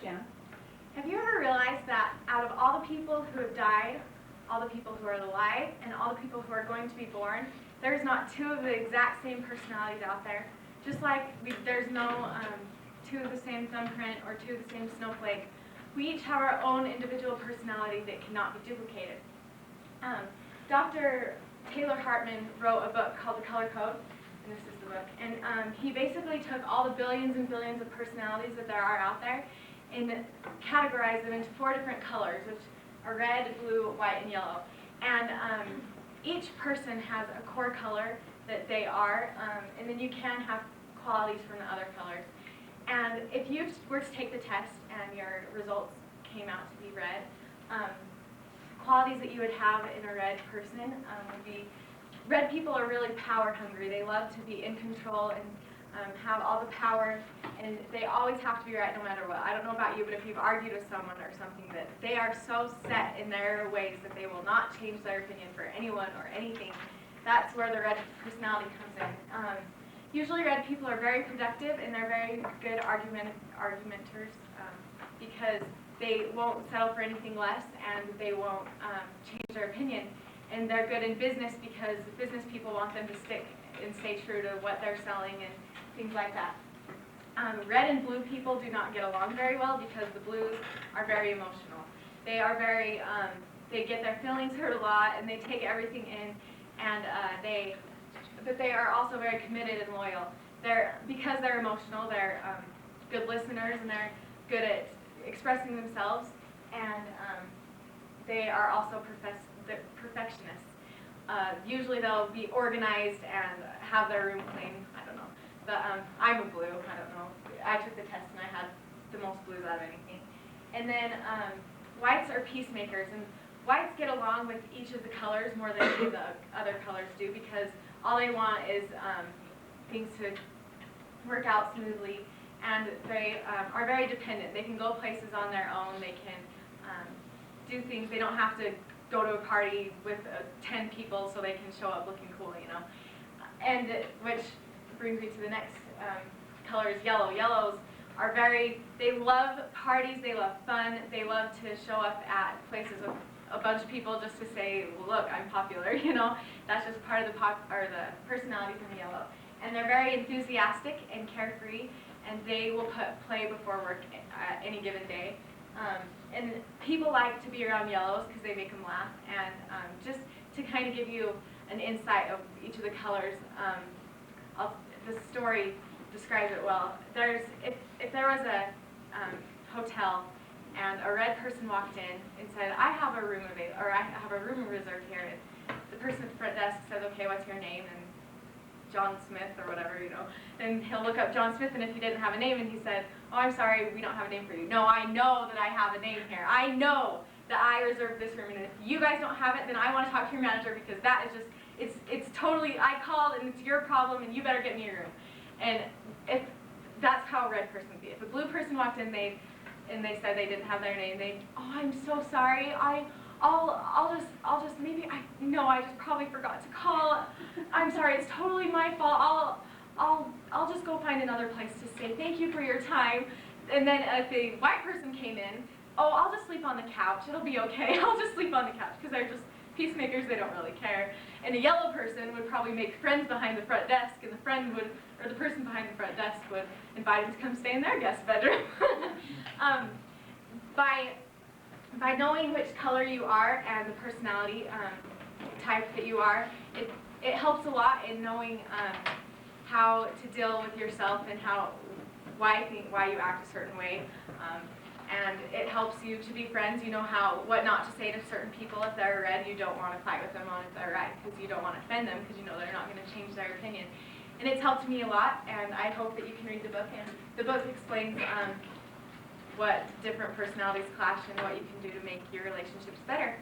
Jen. Have you ever realized that out of all the people who have died, all the people who are alive, and all the people who are going to be born, there's not two of the exact same personalities out there? Just like there's no two of the same thumbprint or two of the same snowflake. We each have our own individual personality that cannot be duplicated. Dr. Taylor Hartman wrote a book called The Color Code, and this is the book. And he basically took all the billions and billions of personalities that there are out there and categorized them into 4 different colors, which are red, blue, white, and yellow. And each person has a core color that they are, and then you can have qualities from the other colors. And if you were to take the test and your results came out to be red, qualities that you would have in a red person would be, red people are really power hungry. They love to be in control and have all the power, and they always have to be right no matter what. I don't know about you, but if you've argued with someone or something, that they are so set in their ways that they will not change their opinion for anyone or anything. That's where the red personality comes in. Usually red people are very productive and they're very good argumenters because they won't settle for anything less and they won't change their opinion. And they're good in business because business people want them to stick and stay true to what they're selling and things like that. Red and blue people do not get along very well because the blues are very emotional. They are very, they get their feelings hurt a lot and they take everything in, and but they are also very committed and loyal. Because they're emotional, they're good listeners and they're good at expressing themselves, and they are also perfectionists. Usually they'll be organized and have their room clean. I don't know. But I'm a blue. I don't know. I took the test and I had the most blues out of anything. And then whites are peacemakers, and whites get along with each of the colors more than any of the other colors do because all they want is things to work out smoothly, and they are very dependent. They can go places on their own. They can do things. They don't have to go to a party with 10 people so they can show up looking cool, you know. And which brings me to the next color is yellow. Yellows are they love parties, they love fun, they love to show up at places with a bunch of people just to say, look, I'm popular, you know. That's just part of the personality from yellow. And they're very enthusiastic and carefree, and they will put play before work any given day. And people like to be around yellows because they make them laugh. And just to kind of give you an insight of each of the colors, the story describes it well. If there was a hotel and a red person walked in and said, I have a room available, or I have a room reserved here, and the person at the front desk says, okay, what's your name? And John Smith or whatever, you know. Then he'll look up John Smith, and if he didn't have a name, and he said, oh, I'm sorry, we don't have a name for you. No, I know that I have a name here. I know that I reserved this room, and if you guys don't have it, then I want to talk to your manager because that is just, it's totally, I called, and it's your problem, and you better get me a room. And that's how a red person would be. If a blue person walked in, and they said they didn't have their name, oh, I'm so sorry, I'll just maybe I just probably forgot to call. I'm sorry, it's totally my fault. I'll just go find another place to stay. Thank you for your time. And then if a white person came in, oh, I'll just sleep on the couch. It'll be okay. I'll just sleep on the couch because they're just peacemakers. They don't really care. And a yellow person would probably make friends behind the front desk, and the person behind the front desk would invite him to come stay in their guest bedroom. By knowing which color you are and the personality type that you are, it helps a lot in knowing how to deal with yourself and why you act a certain way. And it helps you to be friends. You know what not to say to certain people. If they're red, you don't want to fight with them on if they're red because you don't want to offend them because you know they're not going to change their opinion. And it's helped me a lot, and I hope that you can read the book. And the book explains what different personalities clash and what you can do to make your relationships better.